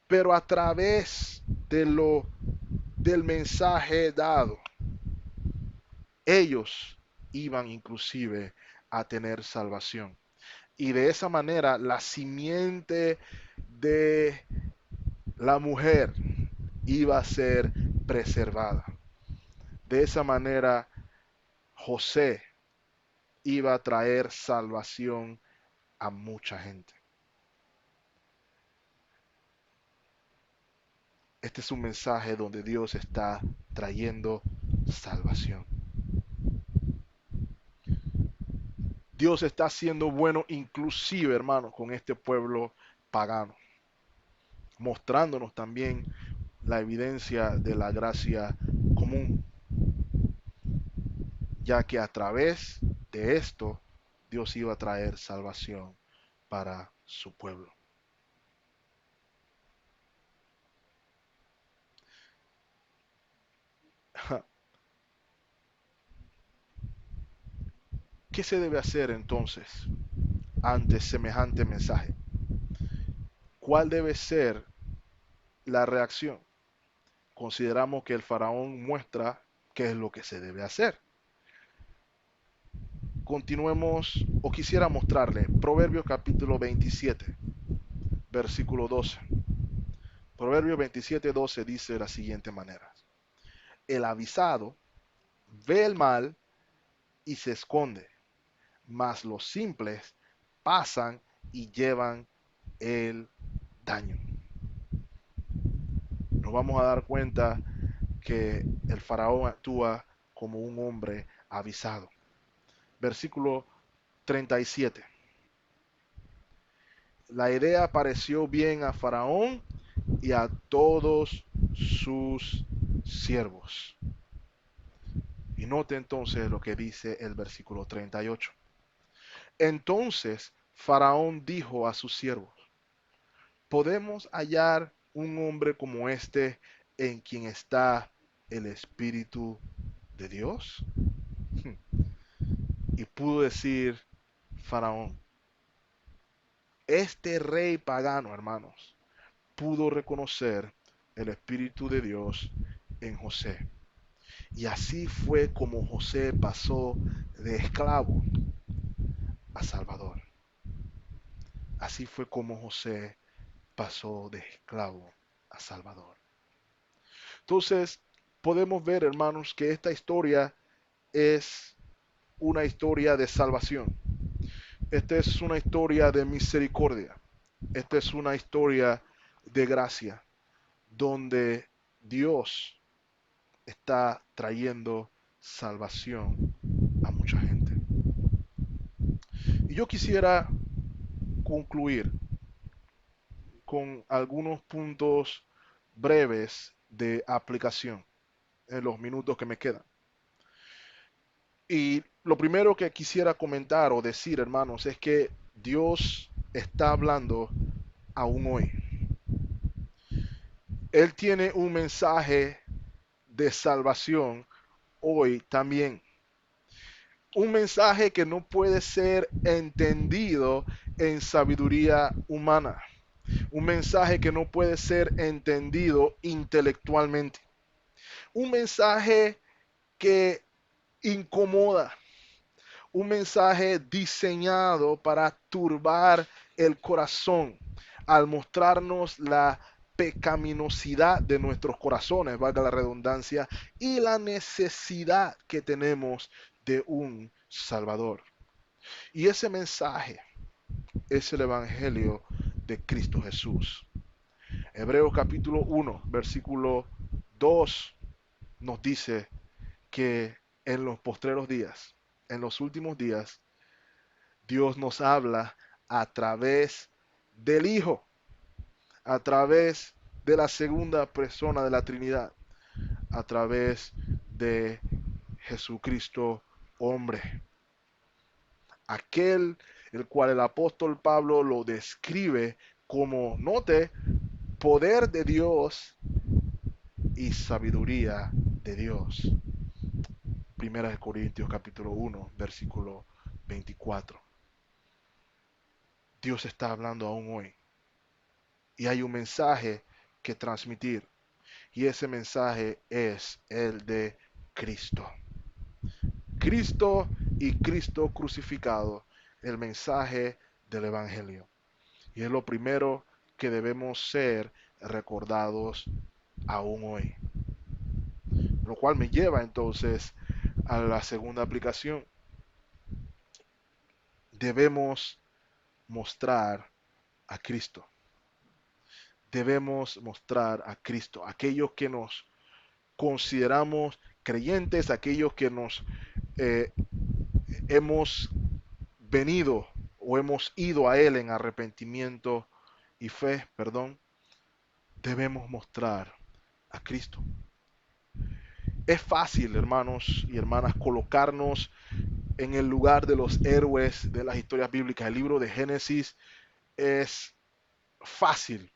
Pero a través del mensaje dado, ellos iban inclusive a tener salvación. Y de esa manera la simiente de la mujer iba a ser preservada. De esa manera José iba a traer salvación a mucha gente. Este es un mensaje donde Dios está trayendo salvación. Dios está siendo bueno inclusive, hermanos, con este pueblo pagano, mostrándonos también la evidencia de la gracia común, ya que a través de esto Dios iba a traer salvación para su pueblo. ¿Qué se debe hacer entonces ante semejante mensaje? ¿Cuál debe ser la reacción? Consideramos que el faraón muestra qué es lo que se debe hacer. Continuemos, o quisiera mostrarle, Proverbios capítulo 27, versículo 12. Proverbios 27, 12 dice de la siguiente manera: el avisado ve el mal y se esconde, mas los simples pasan y llevan el daño. Nos vamos a dar cuenta que el faraón actúa como un hombre avisado. Versículo 37. La idea pareció bien a Faraón y a todos sus siervos. Y note entonces lo que dice el versículo 38. Entonces Faraón dijo a sus siervos: ¿podemos hallar un hombre como este en quien está el Espíritu de Dios? Y pudo decir Faraón, este rey pagano, hermanos, pudo reconocer el Espíritu de Dios en José. Y así fue como José pasó de esclavo a salvador. Así fue como José pasó de esclavo a salvador. Entonces, podemos ver, hermanos, que esta historia es una historia de salvación. Esta es una historia de misericordia. Esta es una historia de gracia, donde Dios está trayendo salvación a mucha gente. Y yo quisiera concluir con algunos puntos breves de aplicación en los minutos que me quedan. Y lo primero que quisiera comentar o decir, hermanos, es que Dios está hablando aún hoy. Él tiene un mensaje de salvación hoy también. Un mensaje que no puede ser entendido en sabiduría humana. Un mensaje que no puede ser entendido intelectualmente. Un mensaje que incomoda. Un mensaje diseñado para turbar el corazón al mostrarnos la pecaminosidad de nuestros corazones, valga la redundancia, y la necesidad que tenemos de un Salvador. Y ese mensaje es el Evangelio de Cristo Jesús. Hebreos capítulo 1, versículo 2 nos dice que en los postreros días, en los últimos días, Dios nos habla a través del Hijo, a través de la segunda persona de la Trinidad, a través de Jesucristo hombre. Aquel el cual el apóstol Pablo lo describe como, note, poder de Dios y sabiduría de Dios. Primera de Corintios capítulo 1, versículo 24. Dios está hablando aún hoy. Y hay un mensaje que transmitir. Y ese mensaje es el de Cristo. Cristo y Cristo crucificado. El mensaje del Evangelio. Y es lo primero que debemos ser recordados aún hoy. Lo cual me lleva entonces a la segunda aplicación. Debemos mostrar a Cristo. Debemos mostrar a Cristo. Aquellos que nos consideramos creyentes, aquellos que nos eh, hemos venido o hemos ido a Él en arrepentimiento y fe, perdón, debemos mostrar a Cristo. Es fácil, hermanos y hermanas, colocarnos en el lugar de los héroes de las historias bíblicas. El libro de Génesis es fácil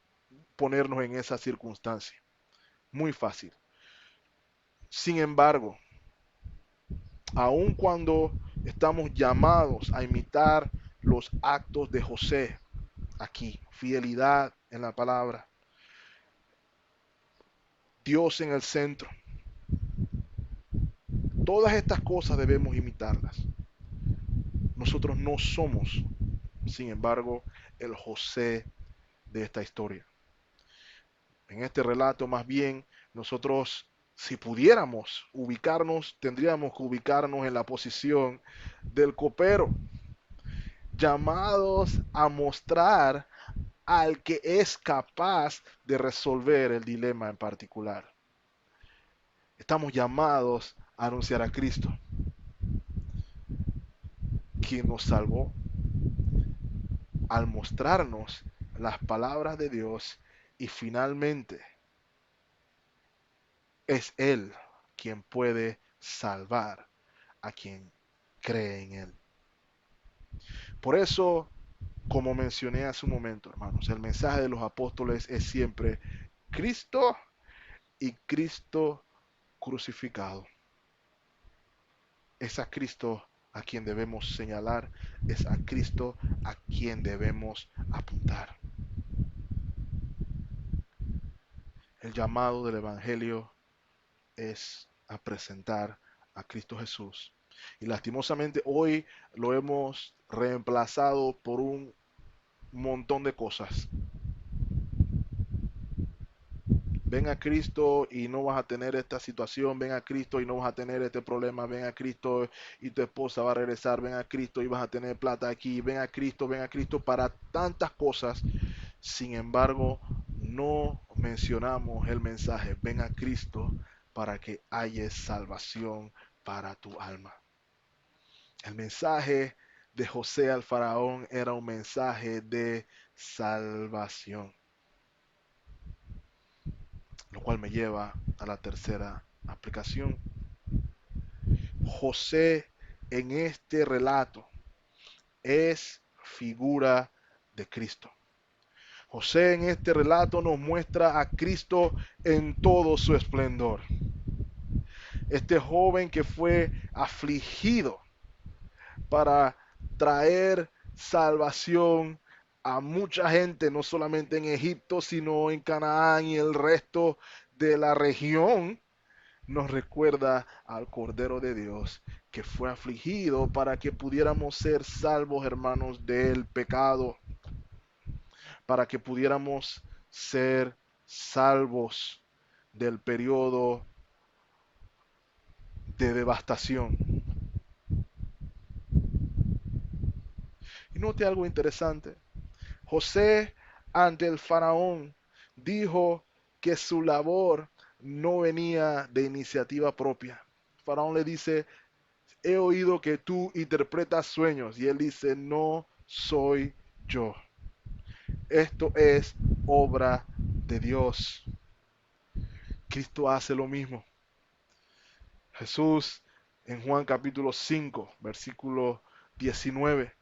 ponernos en esa circunstancia, muy fácil. Sin embargo, aun cuando estamos llamados a imitar los actos de José, aquí, fidelidad en la palabra, Dios en el centro, todas estas cosas debemos imitarlas. Nosotros no somos, sin embargo, el José de esta historia. En este relato, más bien, nosotros, si pudiéramos ubicarnos, tendríamos que ubicarnos en la posición del copero, llamados a mostrar al que es capaz de resolver el dilema en particular. Estamos llamados a anunciar a Cristo, quien nos salvó, al mostrarnos las palabras de Dios y finalmente es Él quien puede salvar a quien cree en Él. Por eso, como mencioné hace un momento, hermanos, el mensaje de los apóstoles es siempre Cristo y Cristo crucificado. Es a Cristo a quien debemos señalar, es a Cristo a quien debemos apuntar. El llamado del Evangelio es a presentar a Cristo Jesús. Y lastimosamente hoy lo hemos reemplazado por un montón de cosas. Ven a Cristo y no vas a tener esta situación, ven a Cristo y no vas a tener este problema, ven a Cristo y tu esposa va a regresar, ven a Cristo y vas a tener plata aquí, ven a Cristo para tantas cosas. Sin embargo, no mencionamos el mensaje, ven a Cristo para que haya salvación para tu alma. El mensaje de José al faraón era un mensaje de salvación. Lo cual me lleva a la tercera aplicación. José en este relato es figura de Cristo. José en este relato nos muestra a Cristo en todo su esplendor. Este joven que fue afligido para traer salvación a mucha gente, no solamente en Egipto, sino en Canaán y el resto de la región, nos recuerda al Cordero de Dios que fue afligido para que pudiéramos ser salvos, hermanos, del pecado, para que pudiéramos ser salvos del periodo de devastación. Y note algo interesante. José ante el faraón dijo que su labor no venía de iniciativa propia. El faraón le dice, he oído que tú interpretas sueños. Y él dice, no soy yo. Esto es obra de Dios. Cristo hace lo mismo. Jesús en Juan capítulo 5, versículo 19.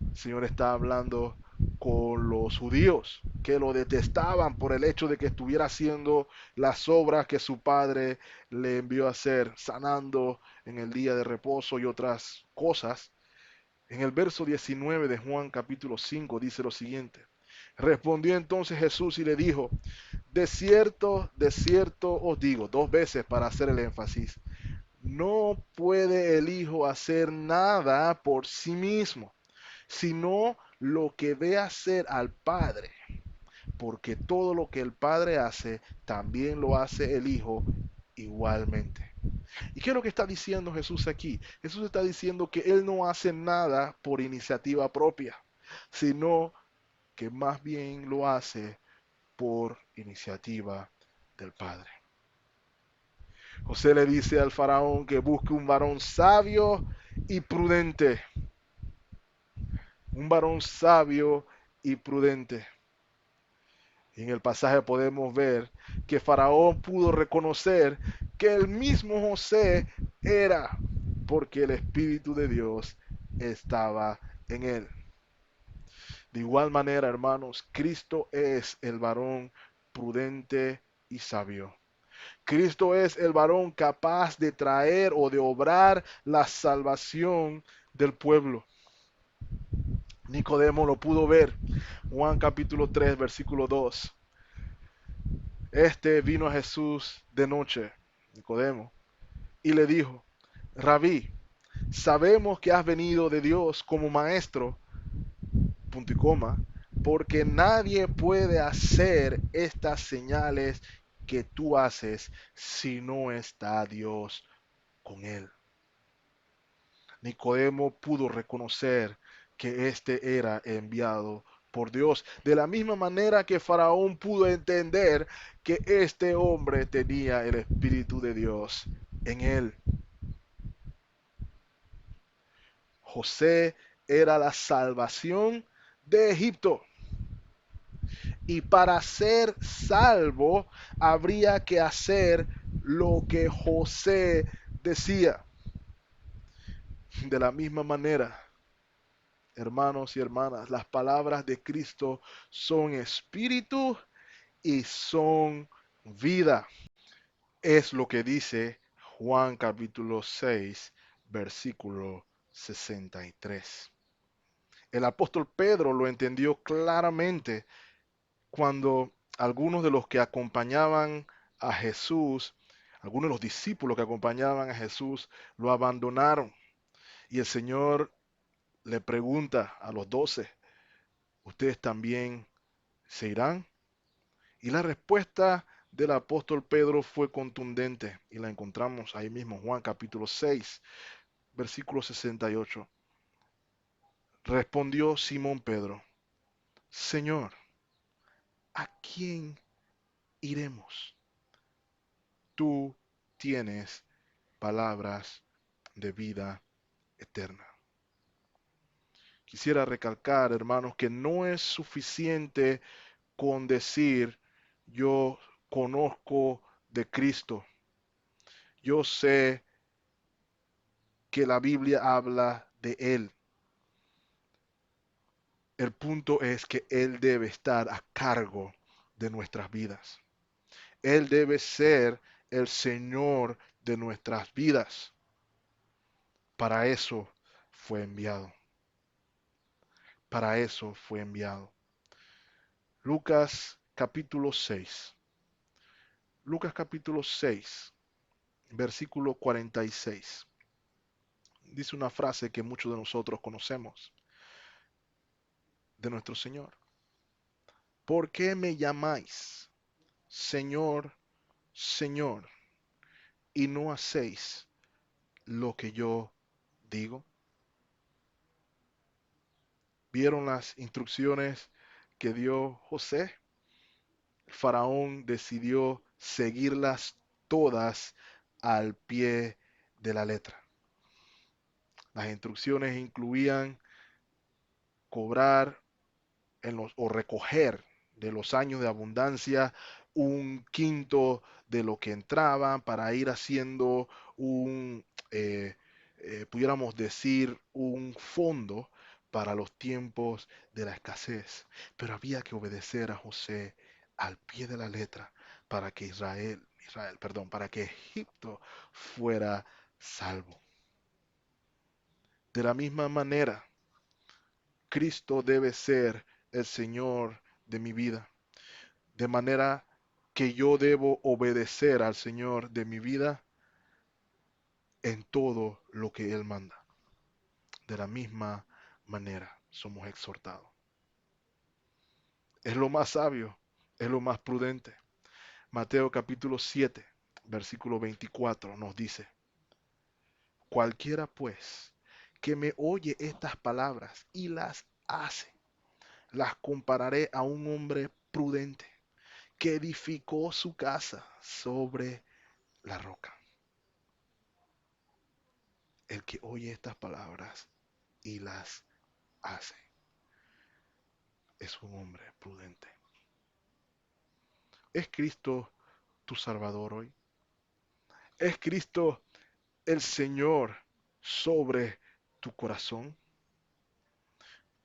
El Señor está hablando con los judíos que lo detestaban por el hecho de que estuviera haciendo las obras que su padre le envió a hacer, sanando en el día de reposo y otras cosas. En el verso 19 de Juan capítulo 5 dice lo siguiente. Respondió entonces Jesús y le dijo, de cierto os digo, dos veces para hacer el énfasis, no puede el Hijo hacer nada por sí mismo, sino lo que ve hacer al Padre, porque todo lo que el Padre hace, también lo hace el Hijo igualmente. ¿Y qué es lo que está diciendo Jesús aquí? Jesús está diciendo que Él no hace nada por iniciativa propia, sino que más bien lo hace por iniciativa del Padre. José le dice al faraón que busque un varón sabio y prudente. Un varón sabio y prudente. Y en el pasaje podemos ver que Faraón pudo reconocer que el mismo José era porque el Espíritu de Dios estaba en él. De igual manera, hermanos, Cristo es el varón prudente y sabio. Cristo es el varón capaz de traer o de obrar la salvación del pueblo. Nicodemo lo pudo ver. Juan capítulo 3, versículo 2. Este vino a Jesús de noche, Nicodemo, y le dijo, Rabí, sabemos que has venido de Dios como maestro, punto y coma, porque nadie puede hacer estas señales que tú haces si no está Dios con él. Nicodemo pudo reconocer que éste era enviado por Dios, de la misma manera que Faraón pudo entender que este hombre tenía el Espíritu de Dios en él. José era la salvación de Egipto. Y para ser salvo habría que hacer lo que José decía. De la misma manera, hermanos y hermanas, las palabras de Cristo son espíritu y son vida. Es lo que dice Juan capítulo 6, versículo 63. El apóstol Pedro lo entendió claramente cuando algunos de los que acompañaban a Jesús, algunos de los discípulos que acompañaban a Jesús, lo abandonaron. Y el Señor le pregunta a los 12, ¿ustedes también se irán? Y la respuesta del apóstol Pedro fue contundente y la encontramos ahí mismo, Juan capítulo 6, versículo 68. Respondió Simón Pedro, Señor, ¿a quién iremos? Tú tienes palabras de vida eterna. Quisiera recalcar, hermanos, que no es suficiente con decir yo conozco de Cristo. Yo sé que la Biblia habla de Él. El punto es que Él debe estar a cargo de nuestras vidas. Él debe ser el Señor de nuestras vidas. Para eso fue enviado. Para eso fue enviado. Lucas capítulo 6. Lucas capítulo 6, versículo 46. Dice una frase que muchos de nosotros conocemos de nuestro Señor. ¿Por qué me llamáis Señor, Señor, y no hacéis lo que yo digo? ¿Vieron las instrucciones que dio José? El faraón decidió seguirlas todas al pie de la letra. Las instrucciones incluían cobrar o recoger de los años de abundancia un quinto de lo que entraba para ir haciendo un, pudiéramos decir, un fondo para los tiempos de la escasez. Pero había que obedecer a José al pie de la letra para que perdón, para que Egipto fuera salvo. De la misma manera, Cristo debe ser el Señor de mi vida, de manera que yo debo obedecer al Señor de mi vida en todo lo que Él manda. De la misma manera somos exhortados. Es lo más sabio, es lo más prudente. Mateo capítulo 7, versículo 24 nos dice, cualquiera pues que me oye estas palabras y las hace, las compararé a un hombre prudente que edificó su casa sobre la roca. El que oye estas palabras y las hace es un hombre prudente. ¿Es Cristo tu Salvador hoy? ¿Es Cristo el Señor sobre tu corazón?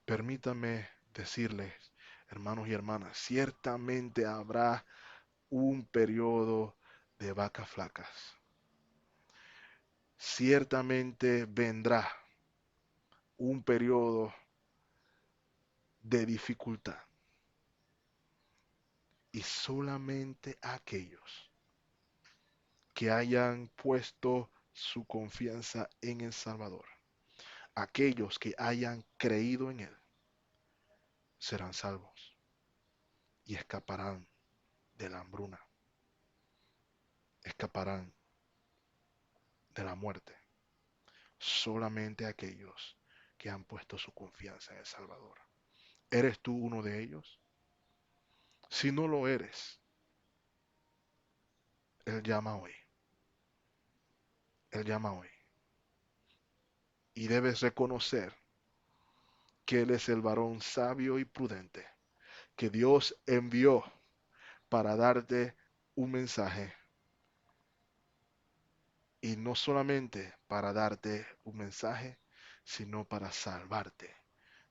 Permítame decirles, hermanos y hermanas, ciertamente habrá un periodo de vacas flacas. Ciertamente vendrá un periodo de dificultad. Y solamente aquellos que hayan puesto su confianza en el Salvador, aquellos que hayan creído en Él, serán salvos y escaparán de la hambruna, escaparán de la muerte. Solamente aquellos que han puesto su confianza en el Salvador. ¿Eres tú uno de ellos? Si no lo eres, Él llama hoy. Él llama hoy. Y debes reconocer que Él es el varón sabio y prudente que Dios envió para darte un mensaje. Y no solamente para darte un mensaje, sino para salvarte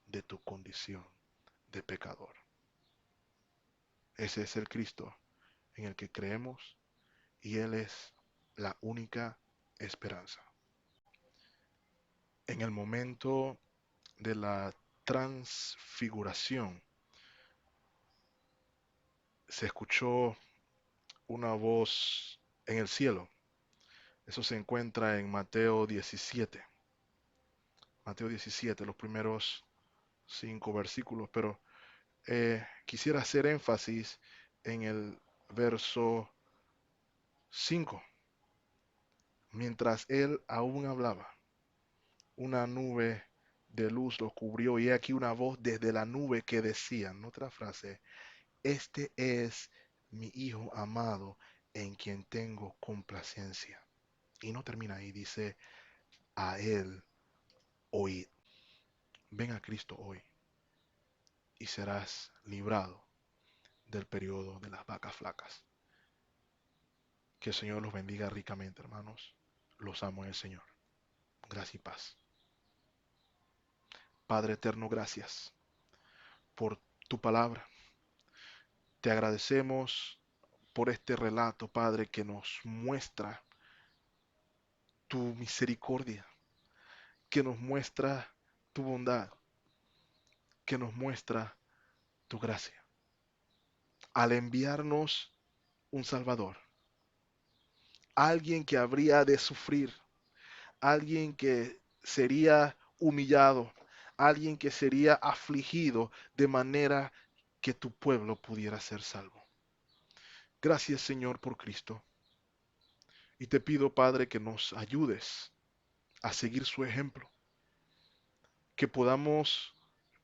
de tu condición de pecador. Ese es el Cristo en el que creemos y Él es la única esperanza. En el momento de la transfiguración se escuchó una voz en el cielo. Eso se encuentra en Mateo 17. Mateo 17, los primeros 5 versículos, pero quisiera hacer énfasis en el verso 5. Mientras él aún hablaba, una nube de luz lo cubrió y he aquí una voz desde la nube que decía, en otra frase, este es mi Hijo amado en quien tengo complacencia. Y no termina ahí, dice, a él oíd. Ven a Cristo hoy y serás librado del periodo de las vacas flacas. Que el Señor los bendiga ricamente, hermanos. Los amo en el Señor. Gracias y paz. Padre eterno, gracias por tu palabra. Te agradecemos por este relato, Padre, que nos muestra tu misericordia, que nos muestra tu bondad, que nos muestra tu gracia. Al enviarnos un Salvador, alguien que habría de sufrir, alguien que sería humillado, alguien que sería afligido de manera que tu pueblo pudiera ser salvo. Gracias, Señor, por Cristo. Y te pido, Padre, que nos ayudes a seguir su ejemplo, que podamos,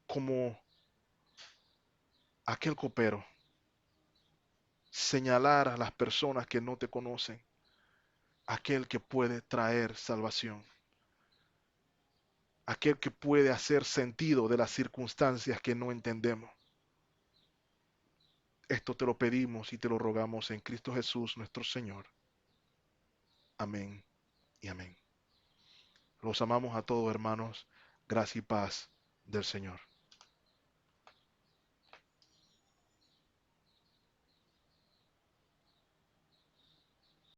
como aquel copero, señalar a las personas que no te conocen, aquel que puede traer salvación, aquel que puede hacer sentido de las circunstancias que no entendemos. Esto te lo pedimos y te lo rogamos en Cristo Jesús, nuestro Señor. Amén y amén. Los amamos a todos, hermanos. Gracia y paz del Señor.